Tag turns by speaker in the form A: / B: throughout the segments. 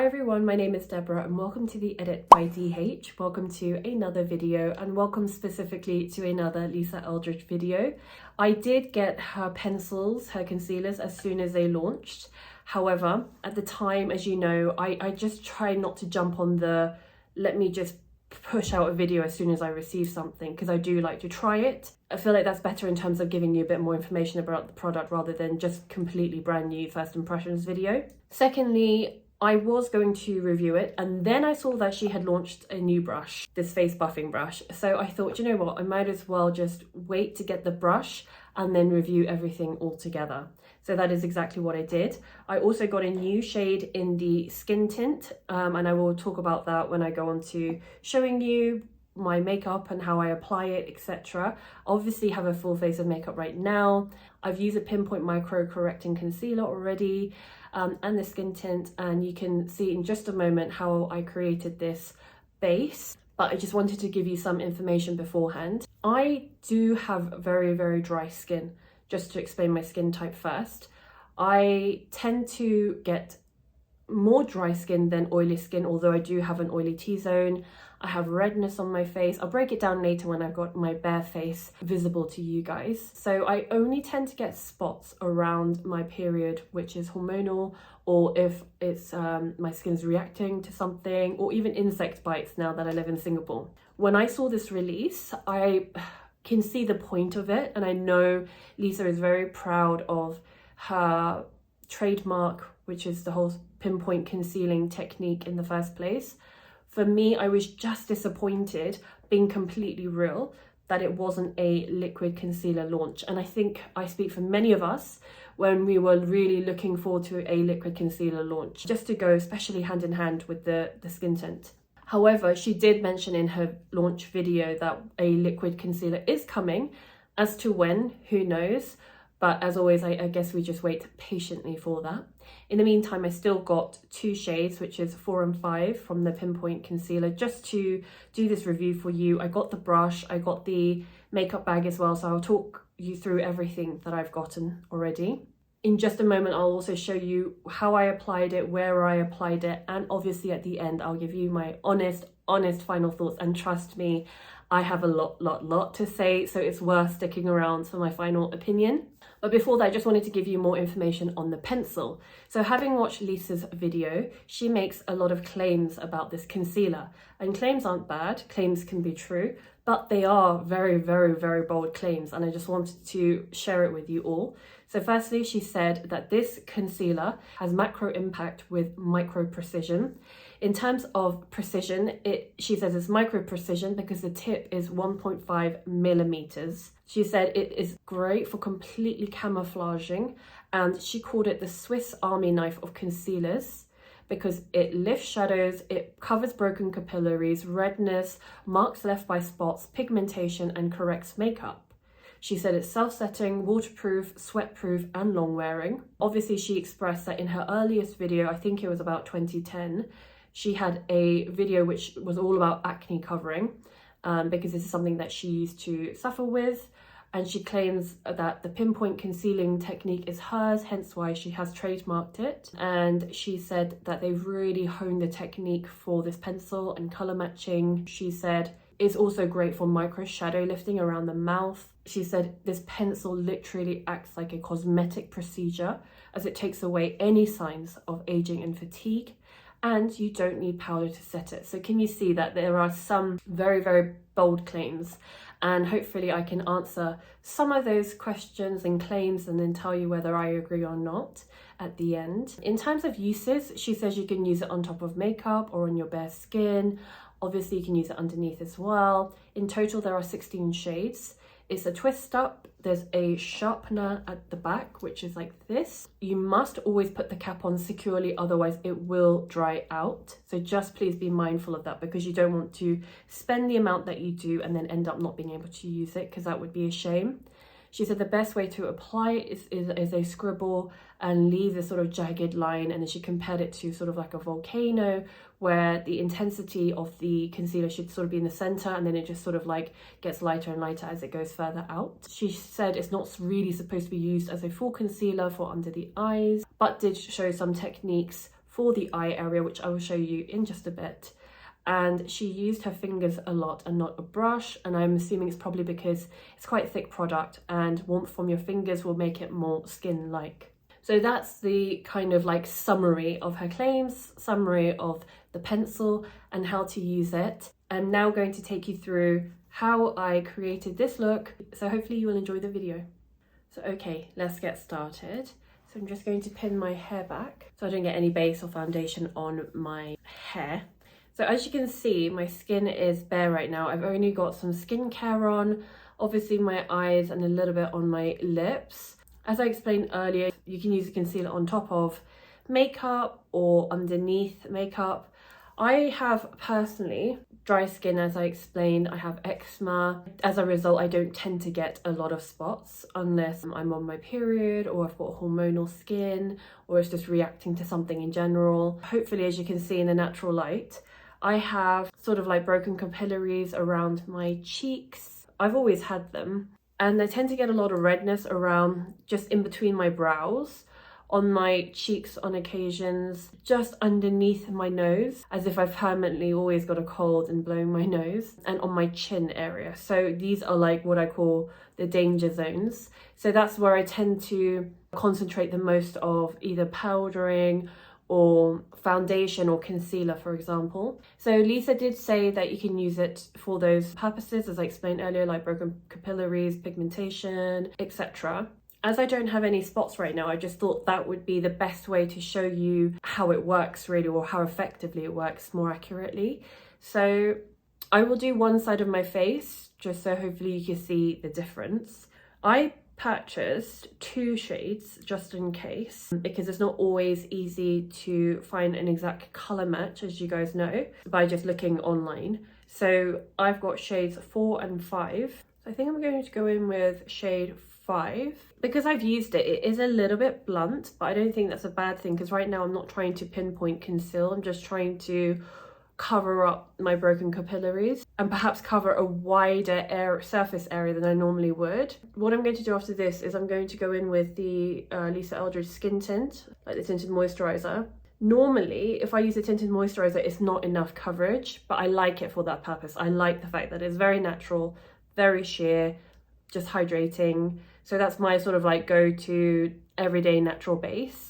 A: Hi everyone, my name is Deborah and welcome to the Edit by DH. Welcome to another video and welcome specifically to another Lisa Eldridge video. I did get her pencils, her concealers, as soon as they launched. However, at the time, as you know, I just try not to jump on the let me just push out a video as soon as I receive something, because I do like to try it. I feel like that's better in terms of giving you a bit more information about the product rather than just completely brand new first impressions video. Secondly, I was going to review it and then I saw that she had launched a new brush, this face buffing brush. So I thought, you know what, I might as well just wait to get the brush and then review everything all together. So that is exactly what I did. I also got a new shade in the skin tint and I will talk about that when I go on to showing you my makeup and how I apply it, etc. Obviously have a full face of makeup right now. I've used a Pinpoint Micro Correcting Concealer already and the skin tint, and you can see in just a moment how I created this base. But I just wanted to give you some information beforehand. I do have very, very dry skin. Just to explain my skin type first, I tend to get more dry skin than oily skin, although I do have an oily T-zone. I have redness on my face. I'll break it down later when I've got my bare face visible to you guys. So I only tend to get spots around my period, which is hormonal, or if it's my skin's reacting to something, or even insect bites now that I live in Singapore. When I saw this release, I can see the point of it, and I know Lisa is very proud of her trademark, which is the whole pinpoint concealing technique in the first place. For me, I was just disappointed, being completely real, that it wasn't a liquid concealer launch. And I think I speak for many of us when we were really looking forward to a liquid concealer launch, just to go especially hand in hand with the skin tint. However, she did mention in her launch video that a liquid concealer is coming. As to when, who knows? But as always, I guess we just wait patiently for that. In the meantime, I still got two shades, which is 4 and 5 from the Pinpoint Concealer, just to do this review for you. I got the brush, I got the makeup bag as well, so I'll talk you through everything that I've gotten already. In just a moment, I'll also show you how I applied it, where I applied it, and obviously at the end, I'll give you my honest final thoughts. And trust me, I have a lot to say, so it's worth sticking around for my final opinion. But before that, I just wanted to give you more information on the pencil. So having watched Lisa's video, she makes a lot of claims about this concealer. And claims aren't bad, claims can be true, but they are very, very, very bold claims. And I just wanted to share it with you all. So firstly, she said that this concealer has macro impact with micro precision. In terms of precision, she says it's micro precision because the tip is 1.5 millimeters. She said it is great for completely camouflaging, and she called it the Swiss Army knife of concealers because it lifts shadows, it covers broken capillaries, redness, marks left by spots, pigmentation, and corrects makeup. She said it's self-setting, waterproof, sweat-proof, and long-wearing. Obviously, she expressed that in her earliest video, I think it was about 2010, she had a video which was all about acne covering because this is something that she used to suffer with. And she claims that the pinpoint concealing technique is hers, hence why she has trademarked it. And she said that they've really honed the technique for this pencil and colour matching. She said it's also great for micro shadow lifting around the mouth. She said this pencil literally acts like a cosmetic procedure as it takes away any signs of aging and fatigue. And you don't need powder to set it. So can you see that there are some very, very bold claims? And hopefully I can answer some of those questions and claims and then tell you whether I agree or not at the end. In terms of uses, she says you can use it on top of makeup or on your bare skin. Obviously you can use it underneath as well. In total, there are 16 shades. It's a twist up. There's a sharpener at the back, which is like this. You must always put the cap on securely, otherwise it will dry out. So just please be mindful of that because you don't want to spend the amount that you do and then end up not being able to use it because that would be a shame. She said the best way to apply it is a scribble and leave a sort of jagged line, and then she compared it to sort of like a volcano where the intensity of the concealer should sort of be in the center and then it just sort of like gets lighter and lighter as it goes further out. She said it's not really supposed to be used as a full concealer for under the eyes, but did show some techniques for the eye area, which I will show you in just a bit. And she used her fingers a lot and not a brush, and I'm assuming it's probably because it's quite a thick product and warmth from your fingers will make it more skin-like. So that's the kind of like summary of her claims, summary of the pencil and how to use it. I'm now going to take you through how I created this look, so hopefully you will enjoy the video. So okay, let's get started. So I'm just going to pin my hair back so I don't get any base or foundation on my hair. So as you can see, my skin is bare right now. I've only got some skincare on, obviously my eyes and a little bit on my lips. As I explained earlier, you can use a concealer on top of makeup or underneath makeup. I have personally dry skin, as I explained. I have eczema. As a result, I don't tend to get a lot of spots unless I'm on my period or I've got hormonal skin or it's just reacting to something in general. Hopefully, as you can see in the natural light, I have sort of like broken capillaries around my cheeks. I've always had them, and I tend to get a lot of redness around just in between my brows, on my cheeks on occasions, just underneath my nose, as if I've permanently always got a cold and blowing my nose, and on my chin area. So these are like what I call the danger zones. So that's where I tend to concentrate the most of either powdering or foundation or concealer, for example. So Lisa did say that you can use it for those purposes, as I explained earlier, like broken capillaries, pigmentation, etc. As I don't have any spots right now, I just thought that would be the best way to show you how it works really, or how effectively it works more accurately. So I will do one side of my face just so hopefully you can see the difference. I purchased 2 shades just in case, because it's not always easy to find an exact color match, as you guys know, by just looking online. So I've got shades 4 and 5. So I think I'm going to go in with shade 5. Because I've used it, it is a little bit blunt, but I don't think that's a bad thing, because right now I'm not trying to pinpoint conceal. I'm just trying to cover up my broken capillaries and perhaps cover a wider surface area than I normally would. What I'm going to do after this is I'm going to go in with the Lisa Eldridge Skin Tint, like the tinted moisturizer. Normally, if I use a tinted moisturizer, it's not enough coverage, but I like it for that purpose. I like the fact that it's very natural, very sheer, just hydrating. So that's my sort of like go-to everyday natural base.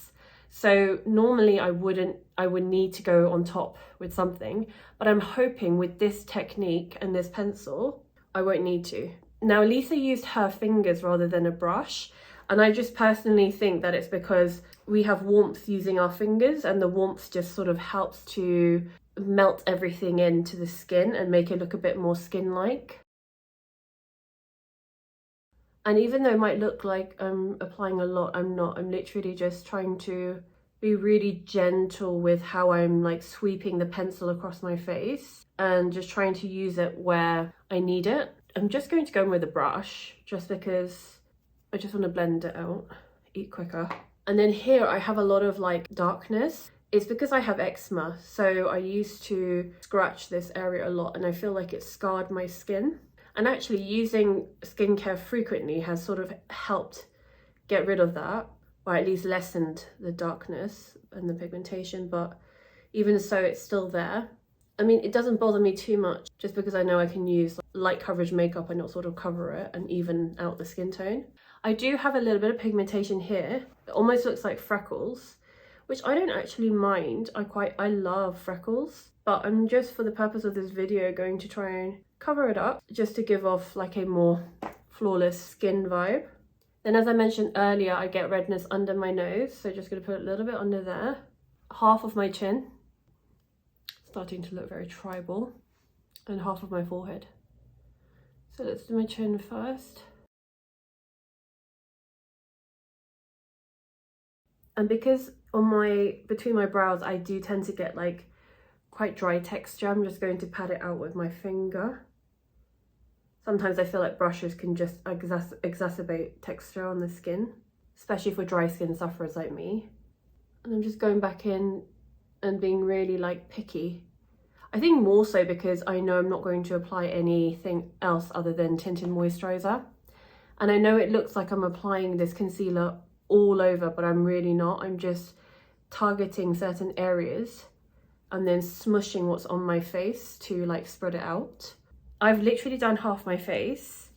A: So normally I would need to go on top with something, but I'm hoping with this technique and this pencil, I won't need to. Now Lisa used her fingers rather than a brush, and I just personally think that it's because we have warmth using our fingers, and the warmth just sort of helps to melt everything into the skin and make it look a bit more skin-like. And even though it might look like I'm applying a lot, I'm not. I'm literally just trying to be really gentle with how I'm like sweeping the pencil across my face and just trying to use it where I need it. I'm just going to go in with a brush just because I just want to blend it out, eat quicker. And then here I have a lot of like darkness. It's because I have eczema, so I used to scratch this area a lot and I feel like it scarred my skin. And actually using skincare frequently has sort of helped get rid of that, or at least lessened the darkness and the pigmentation, but even so, it's still there. I mean, it doesn't bother me too much just because I know I can use light coverage makeup and not sort of cover it and even out the skin tone. I do have a little bit of pigmentation here. It almost looks like freckles, which I don't actually mind. I love freckles, but I'm just, for the purpose of this video, going to try and cover it up just to give off like a more flawless skin vibe. Then, as I mentioned earlier, I get redness under my nose, so just going to put a little bit under there. Half of my chin, starting to look very tribal, and half of my forehead. So let's do my chin first. And because between my brows I do tend to get like quite dry texture, I'm just going to pat it out with my finger. Sometimes I feel like brushes can just exacerbate texture on the skin, especially for dry skin sufferers like me. And I'm just going back in and being really like picky. I think more so because I know I'm not going to apply anything else other than tinted moisturizer. And I know it looks like I'm applying this concealer all over, but I'm really not. I'm just targeting certain areas and then smushing what's on my face to like spread it out. I've literally done half my face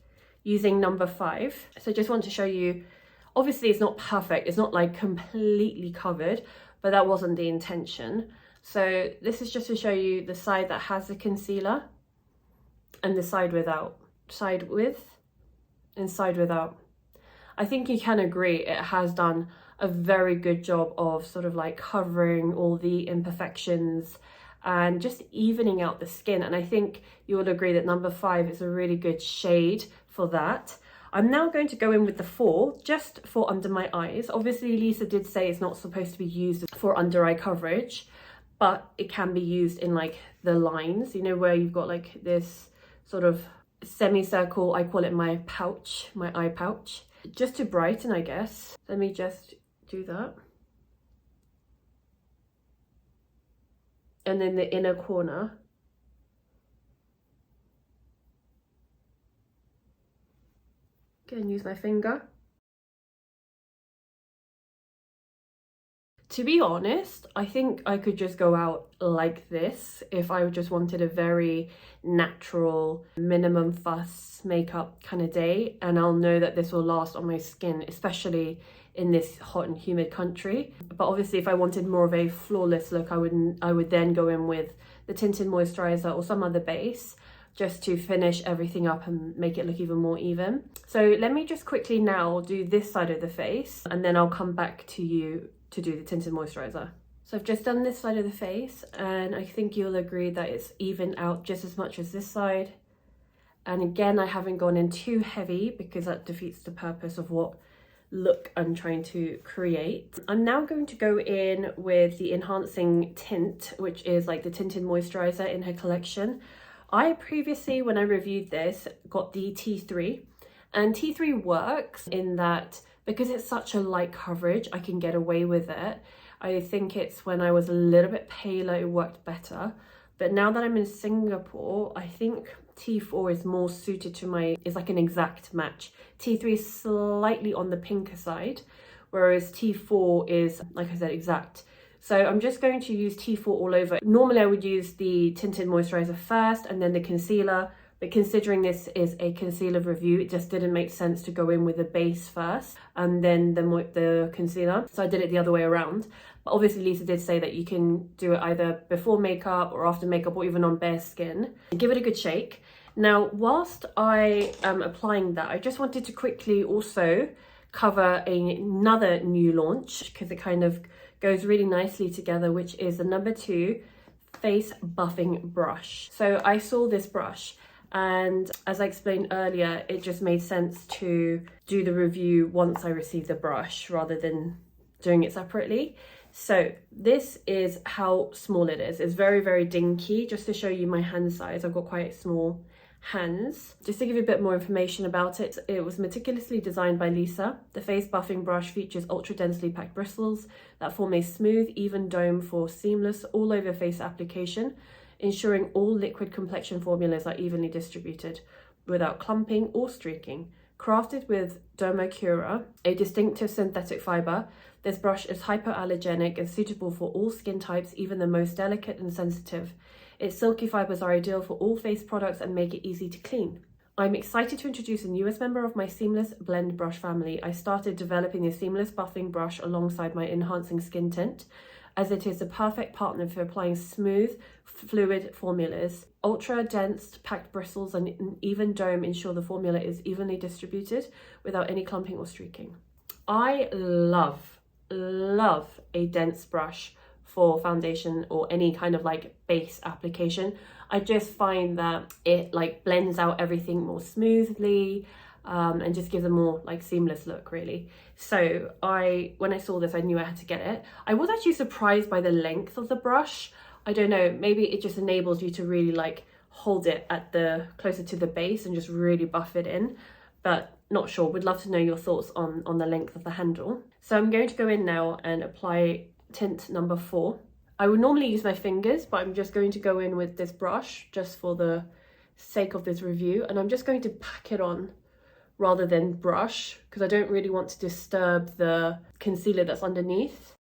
A: using number 5. So I just want to show you, obviously it's not perfect, it's not like completely covered, but that wasn't the intention. So this is just to show you the side that has the concealer and the side without. Side with and side without. I think you can agree it has done a very good job of sort of like covering all the imperfections and just evening out the skin. And I think you will agree that number 5 is a really good shade for that. I'm now going to go in with the 4 just for under my eyes. Obviously Lisa did say it's not supposed to be used for under eye coverage, but it can be used in like the lines, you know, where you've got like this sort of semicircle. I call it my pouch, my eye pouch, just to brighten, I guess. Let me just do that. And then the inner corner. Again, use my finger. To be honest, I think I could just go out like this if I just wanted a very natural, minimum fuss makeup kind of day, and I'll know that this will last on my skin, especially in this hot and humid country. But obviously if I wanted more of a flawless look, I would then go in with the tinted moisturizer or some other base just to finish everything up and make it look even more even. So let me just quickly now do this side of the face, and then I'll come back to you to do the tinted moisturizer. So I've just done this side of the face, and I think you'll agree that it's evened out just as much as this side. And again, I haven't gone in too heavy because that defeats the purpose of what look I'm trying to create. I'm now going to go in with the enhancing tint, which is like the tinted moisturizer in her collection. I previously, when I reviewed this, got the T3, and T3 works in that because it's such a light coverage, I can get away with it. I think it's when I was a little bit paler, it worked better. But now that I'm in Singapore, I think T4 is more suited to my, it's like an exact match. T3 is slightly on the pinker side, whereas T4 is, like I said, exact. So I'm just going to use T4 all over. Normally I would use the tinted moisturizer first and then the concealer, but considering this is a concealer review, it just didn't make sense to go in with the base first and then the concealer. So I did it the other way around. But obviously Lisa did say that you can do it either before makeup or after makeup or even on bare skin. Give it a good shake. Now, whilst I am applying that, I just wanted to quickly also cover another new launch because it kind of goes really nicely together, which is the number 2 face buffing brush. So I saw this brush, and as I explained earlier, it just made sense to do the review once I received the brush rather than doing it separately. So this is how small it is. It's very, very dinky. Just to show you my hand size, I've got quite small hands. Just to give you a bit more information about it, it was meticulously designed by Lisa. The face buffing brush features ultra densely packed bristles that form a smooth, even dome for seamless all over face application, ensuring all liquid complexion formulas are evenly distributed without clumping or streaking. Crafted with 𝕕𝕚𝕬𝕓𝕖, a distinctive synthetic fiber, this brush is hypoallergenic and suitable for all skin types, even the most delicate and sensitive. Its silky fibers are ideal for all face products and make it easy to clean. I'm excited to introduce a newest member of my Seamless Blend brush family. I started developing the Seamless Buffing brush alongside my enhancing skin tint, as it is the perfect partner for applying smooth, fluid formulas. Ultra dense packed bristles and an even dome ensure the formula is evenly distributed without any clumping or streaking. I love a dense brush for foundation or any kind of like base application. I just find that it like blends out everything more smoothly and just gives a more like seamless look, really. So when I saw this, I knew I had to get it. I was actually surprised by the length of the brush. I don't know, maybe it just enables you to really like hold it at the closer to the base and just really buff it in, but not sure. Would love to know your thoughts on the length of the handle. So I'm going to go in now and apply tint number 4. I would normally use my fingers, but I'm just going to go in with this brush just for the sake of this review, and I'm just going to pack it on rather than brush because I don't really want to disturb the concealer that's underneath.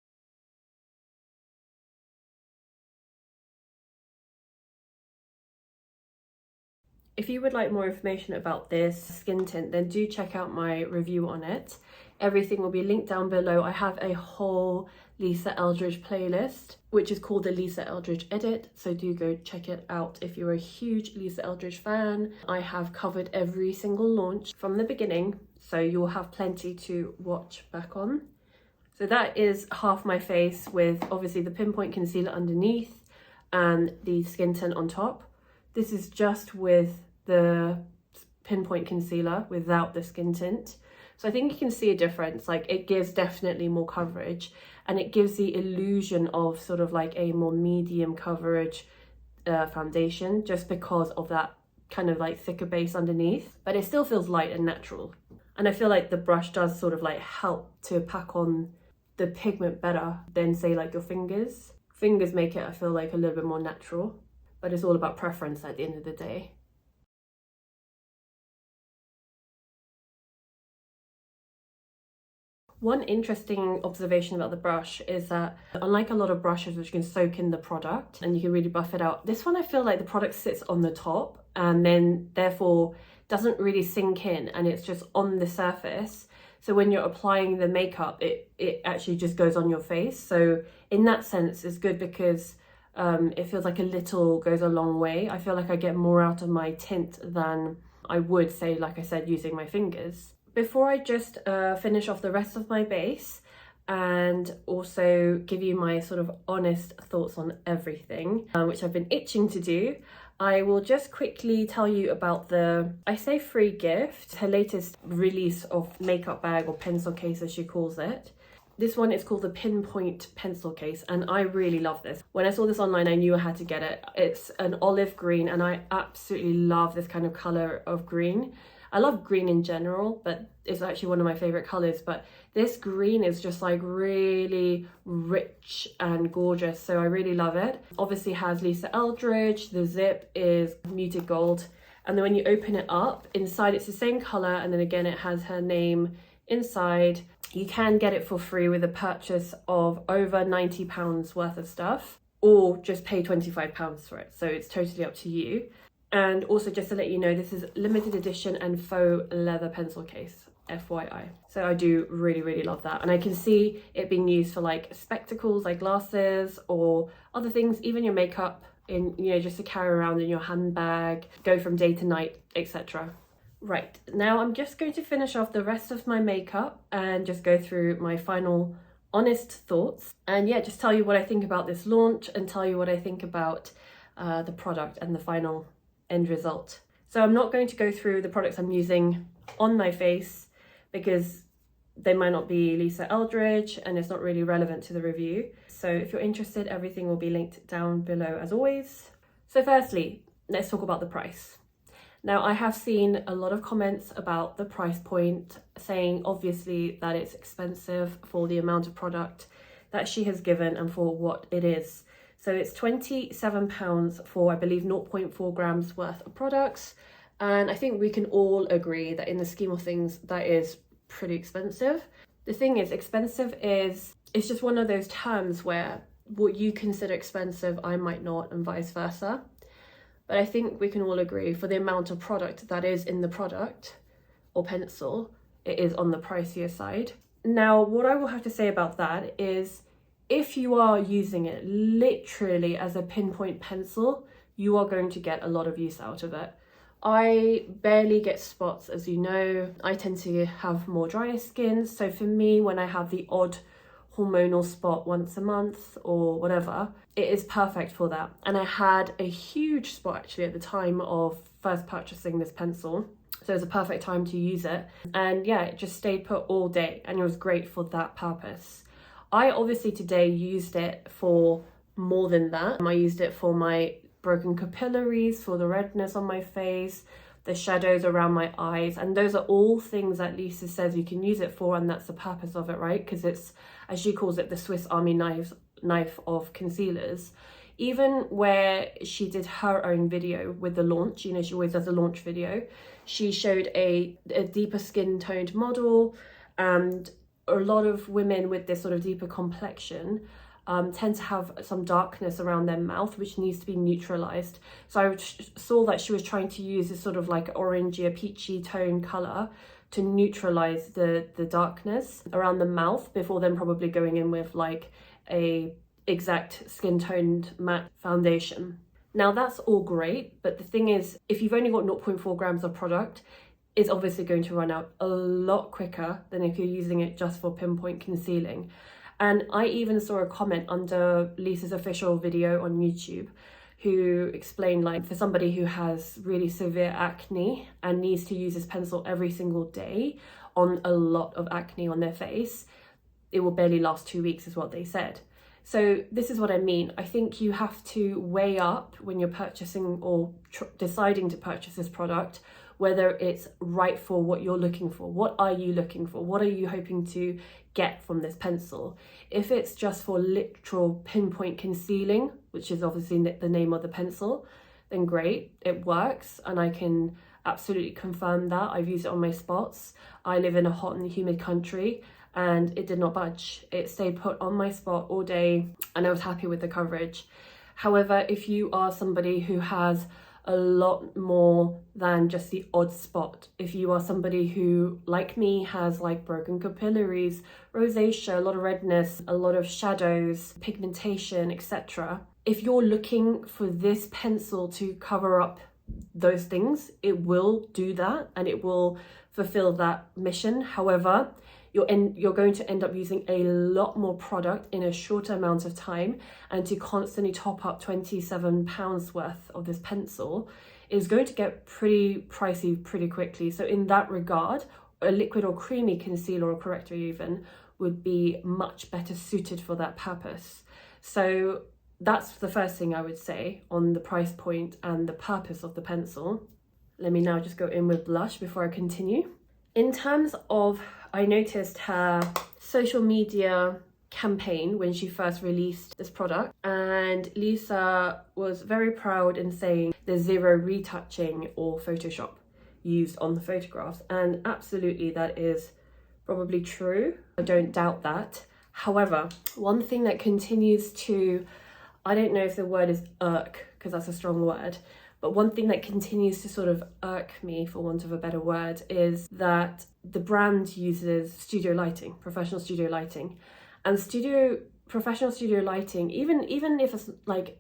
A: If you would like more information about this skin tint, then do check out my review on it. Everything will be linked down below. I have a whole Lisa Eldridge playlist, which is called the Lisa Eldridge Edit, so do go check it out if you're a huge Lisa Eldridge fan. I have covered every single launch from the beginning, so you'll have plenty to watch back on. So that is half my face, with obviously the Pinpoint Concealer underneath and the skin tint on top. This is just with the Pinpoint Concealer without the skin tint. So I think you can see a difference. Like, it gives definitely more coverage, and it gives the illusion of sort of like a more medium coverage foundation, just because of that kind of like thicker base underneath, but it still feels light and natural. And I feel like the brush does sort of like help to pack on the pigment better than say like your fingers. Fingers make it, I feel like, a little bit more natural, but it's all about preference at the end of the day. One interesting observation about the brush is that, unlike a lot of brushes which can soak in the product and you can really buff it out, this one I feel like the product sits on the top and then therefore doesn't really sink in, and it's just on the surface. So when you're applying the makeup, it actually just goes on your face. So in that sense, it's good because it feels like a little goes a long way. I feel like I get more out of my tint than I would, say, like I said, using my fingers. Before I just finish off the rest of my base and also give you my sort of honest thoughts on everything, which I've been itching to do, I will just quickly tell you about the, I say free gift, her latest release of makeup bag or pencil case as she calls it. This one is called the Pinpoint pencil case, and I really love this. When I saw this online, I knew I had to get it. It's an olive green, and I absolutely love this kind of color of green. I love green in general, but it's actually one of my favorite colors. But this green is just like really rich and gorgeous, so I really love it. Obviously has Lisa Eldridge, the zip is muted gold, and then when you open it up, inside it's the same color, and then again it has her name inside. You can get it for free with a purchase of over £90 worth of stuff, or just pay £25 for it, so it's totally up to you. And also, just to let you know, this is limited edition and faux leather pencil case, FYI. So I do really, really love that. And I can see it being used for like spectacles, like glasses or other things, even your makeup, in, you know, just to carry around in your handbag, go from day to night, etc. Right, now I'm just going to finish off the rest of my makeup and just go through my final honest thoughts. And yeah, just tell you what I think about this launch and tell you what I think about the product and the final end result. So I'm not going to go through the products I'm using on my face because they might not be Lisa Eldridge and it's not really relevant to the review. So if you're interested, everything will be linked down below as always. So firstly, let's talk about the price. Now, I have seen a lot of comments about the price point, saying obviously that it's expensive for the amount of product that she has given and for what it is. So it's £27 for, I believe, 0.4 grams worth of products. And I think we can all agree that in the scheme of things, that is pretty expensive. The thing is, expensive is, it's just one of those terms where what you consider expensive, I might not, and vice versa. But I think we can all agree for the amount of product that is in the product or pencil, it is on the pricier side. Now, what I will have to say about that is, if you are using it literally as a pinpoint pencil, you are going to get a lot of use out of it. I barely get spots, as you know. I tend to have more drier skin. So for me, when I have the odd hormonal spot once a month or whatever, it is perfect for that. And I had a huge spot actually at the time of first purchasing this pencil. So it was a perfect time to use it. And yeah, it just stayed put all day and it was great for that purpose. I obviously today used it for more than that. I used it for my broken capillaries, for the redness on my face, the shadows around my eyes, and those are all things that Lisa says you can use it for, and that's the purpose of it, right? Because it's, as she calls it, the Swiss Army knife of concealers. Even where she did her own video with the launch, you know, she always does a launch video, she showed a deeper skin toned model, and a lot of women with this sort of deeper complexion tend to have some darkness around their mouth, which needs to be neutralized. So I saw that she was trying to use this sort of like orangey, peachy tone color to neutralize the darkness around the mouth before then probably going in with like a exact skin toned matte foundation. Now that's all great, but the thing is, if you've only got 0.4 grams of product, it's obviously going to run out a lot quicker than if you're using it just for pinpoint concealing. And I even saw a comment under Lisa's official video on YouTube who explained, like, for somebody who has really severe acne and needs to use this pencil every single day on a lot of acne on their face, it will barely last 2 weeks is what they said. So this is what I mean. I think you have to weigh up when you're purchasing or deciding to purchase this product, whether it's right for what you're looking for. What are you looking for? What are you hoping to get from this pencil? If it's just for literal pinpoint concealing, which is obviously the name of the pencil, then great, it works, and I can absolutely confirm that. I've used it on my spots. I live in a hot and humid country, and it did not budge. It stayed put on my spot all day, and I was happy with the coverage. However, if you are somebody who has a lot more than just the odd spot, if you are somebody who, like me, has like broken capillaries, rosacea, a lot of redness, a lot of shadows, pigmentation, etc., if you're looking for this pencil to cover up those things, it will do that and it will fulfill that mission. However, you're going to end up using a lot more product in a shorter amount of time, and to constantly top up £27 worth of this pencil is going to get pretty pricey pretty quickly. So in that regard, a liquid or creamy concealer or corrector even would be much better suited for that purpose. So that's the first thing I would say on the price point and the purpose of the pencil. Let me now just go in with blush before I continue. In terms of, I noticed her social media campaign when she first released this product, and Lisa was very proud in saying there's zero retouching or Photoshop used on the photographs, and absolutely that is probably true. I don't doubt that. However, one thing that continues to, I don't know if the word is irk, because that's a strong word, but one thing that continues to sort of irk me, for want of a better word, is that the brand uses studio lighting, professional studio lighting. And professional studio lighting, even if it's like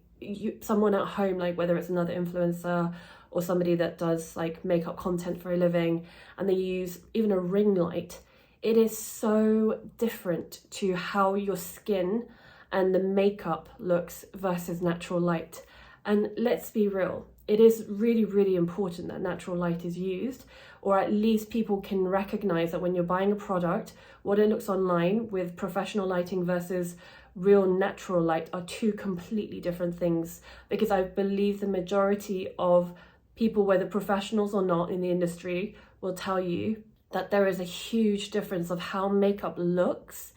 A: someone at home, like whether it's another influencer or somebody that does like makeup content for a living, and they use even a ring light, it is so different to how your skin and the makeup looks versus natural light. And let's be real, it is really, really important that natural light is used, or at least people can recognize that when you're buying a product, what it looks online with professional lighting versus real natural light are two completely different things. Because I believe the majority of people, whether professionals or not in the industry, will tell you that there is a huge difference of how makeup looks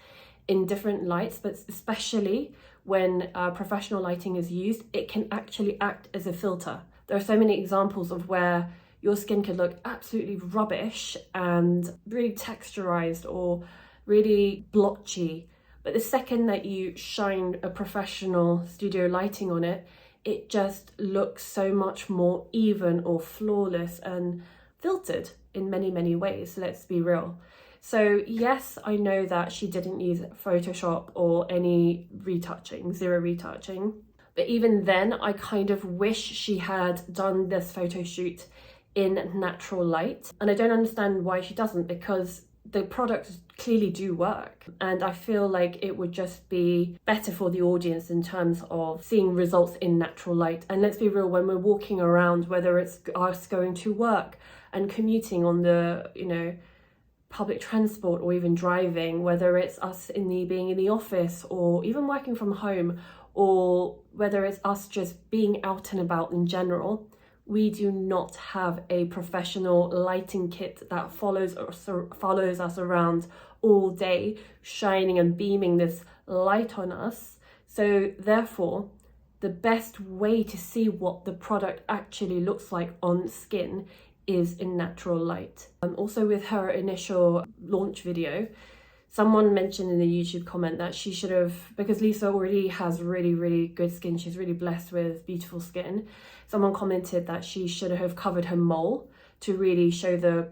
A: in different lights, but especially when professional lighting is used, it can actually act as a filter. There are so many examples of where your skin could look absolutely rubbish and really texturized or really blotchy, but the second that you shine a professional studio lighting on it, it just looks so much more even or flawless and filtered in many, many ways. So let's be real. So yes, I know that she didn't use Photoshop or any retouching, zero retouching. But even then, I kind of wish she had done this photo shoot in natural light. And I don't understand why she doesn't, because the products clearly do work. And I feel like it would just be better for the audience in terms of seeing results in natural light. And let's be real, when we're walking around, whether it's us going to work and commuting on the, public transport, or even driving, whether it's us being in the office or even working from home, or whether it's us just being out and about in general, we do not have a professional lighting kit that follows us around all day, shining and beaming this light on us. So therefore, the best way to see what the product actually looks like on skin is in natural light. Also with her initial launch video, Someone mentioned in the YouTube comment that she should have, because Lisa already has really, really good skin, she's really blessed with beautiful skin. Someone commented that she should have covered her mole to really show the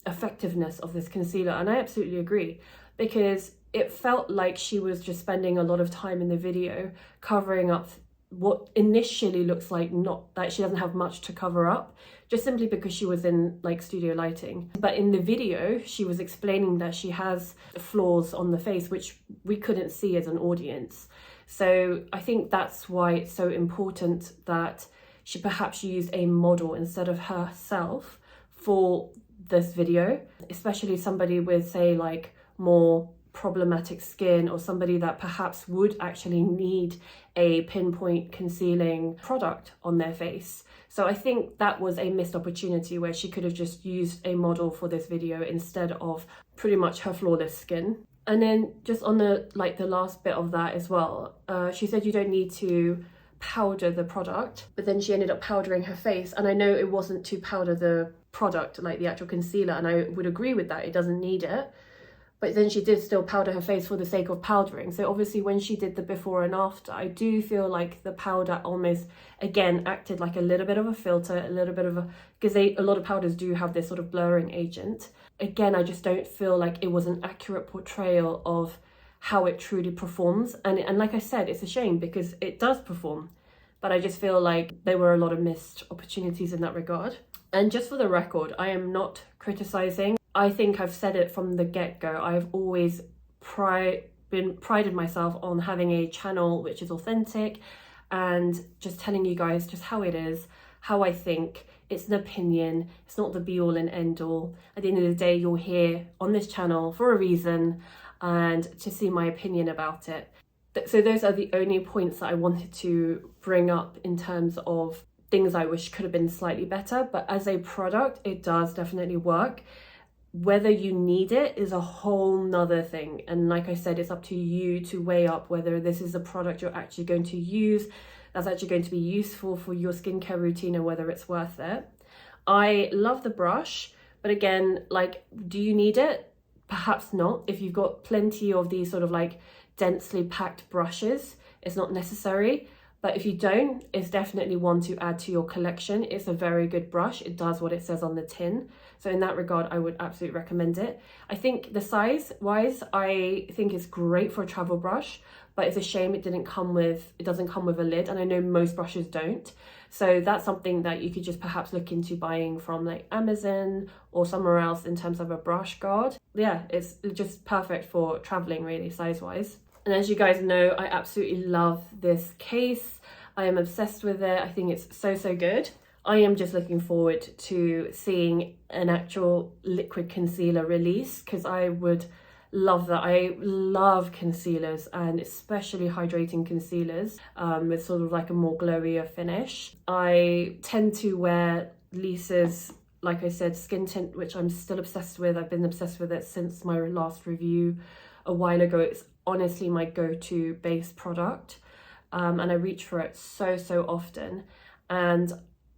A: effectiveness of this concealer. And I absolutely agree, because it felt like she was just spending a lot of time in the video covering up what initially looks like not that she doesn't have much to cover up, just simply because she was in like studio lighting. But in the video, she was explaining that she has flaws on the face, which we couldn't see as an audience. So I think that's why it's so important that she perhaps used a model instead of herself for this video, especially somebody with, say, like more problematic skin, or somebody that perhaps would actually need a pinpoint concealing product on their face. So I think that was a missed opportunity where she could have just used a model for this video instead of pretty much her flawless skin. And then just on the last bit of that as well, she said you don't need to powder the product, but then she ended up powdering her face. And I know it wasn't to powder the product, like the actual concealer, and I would agree with that, it doesn't need it. But then she did still powder her face for the sake of powdering. So obviously when she did the before and after, I do feel like the powder almost, again, acted like a little bit of a filter, a little bit of a, because a lot of powders do have this sort of blurring agent. Again, I just don't feel like it was an accurate portrayal of how it truly performs. And like I said, it's a shame because it does perform. But I just feel like there were a lot of missed opportunities in that regard. And just for the record, I am not criticizing. I think I've said it from the get-go. I've always prided myself on having a channel which is authentic and just telling you guys just how it is, how I think. It's an opinion. It's not the be-all and end-all. At the end of the day, you're here on this channel for a reason and to see my opinion about it. So those are the only points that I wanted to bring up in terms of things I wish could have been slightly better. But as a product, it does definitely work. Whether you need it is a whole nother thing. And like I said, it's up to you to weigh up whether this is a product you're actually going to use, that's actually going to be useful for your skincare routine, and whether it's worth it. I love the brush, but again, like, do you need it? Perhaps not. If you've got plenty of these sort of like densely packed brushes, it's not necessary. But if you don't, it's definitely one to add to your collection. It's a very good brush. It does what it says on the tin. So in that regard, I would absolutely recommend it. I think the size wise, I think it's great for a travel brush, but it's a shame it doesn't come with a lid. And I know most brushes don't. So that's something that you could just perhaps look into buying from like Amazon or somewhere else in terms of a brush guard. Yeah, it's just perfect for traveling really, size wise. And as you guys know, I absolutely love this case. I am obsessed with it. I think it's so, so good. I am just looking forward to seeing an actual liquid concealer release, because I would love that. I love concealers, and especially hydrating concealers with sort of like a more glowier finish. I tend to wear Lisa's, like I said, skin tint, which I'm still obsessed with. I've been obsessed with it since my last review a while ago. It's honestly my go-to base product, and I reach for it so often. And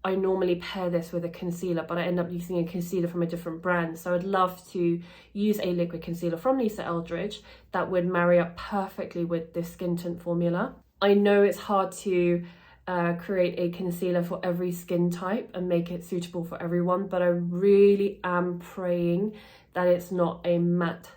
A: I normally pair this with a concealer, but I end up using a concealer from a different brand. So I'd love to use a liquid concealer from Lisa Eldridge that would marry up perfectly with this skin tint formula. I know it's hard to create a concealer for every skin type and make it suitable for everyone, but I really am praying that it's not a matte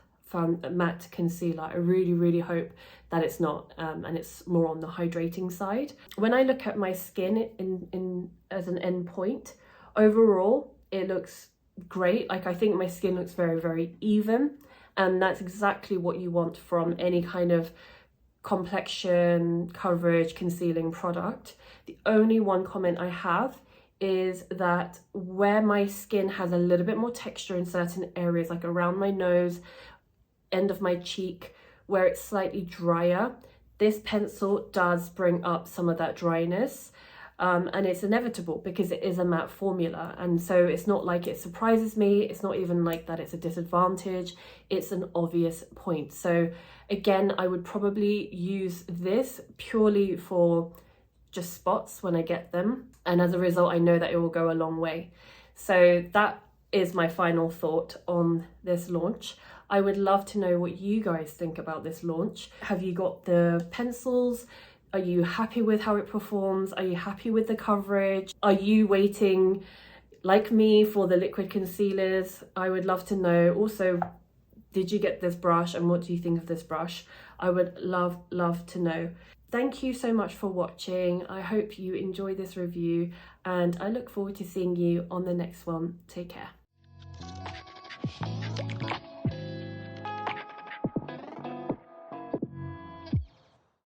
A: concealer. I really hope that it's not, and it's more on the hydrating side. When I look at my skin in as an end point, overall it looks great. Like, I think my skin looks very even, and that's exactly what you want from any kind of complexion coverage concealing product. The only one comment I have is that where my skin has a little bit more texture in certain areas, like around my nose, end of my cheek, where it's slightly drier, this pencil does bring up some of that dryness, and it's inevitable because it is a matte formula. And so it's not like it surprises me, it's not even like that it's a disadvantage, it's an obvious point. So again, I would probably use this purely for just spots when I get them, and as a result I know that it will go a long way. So that is my final thought on this launch. I would love to know what you guys think about this launch. Have you got the pencils? Are you happy with how it performs? Are you happy with the coverage? Are you waiting, like me, for the liquid concealers? I would love to know. Also, did you get this brush and what do you think of this brush? I would love to know. Thank you so much for watching. I hope you enjoy this review and I look forward to seeing you on the next one. Take care.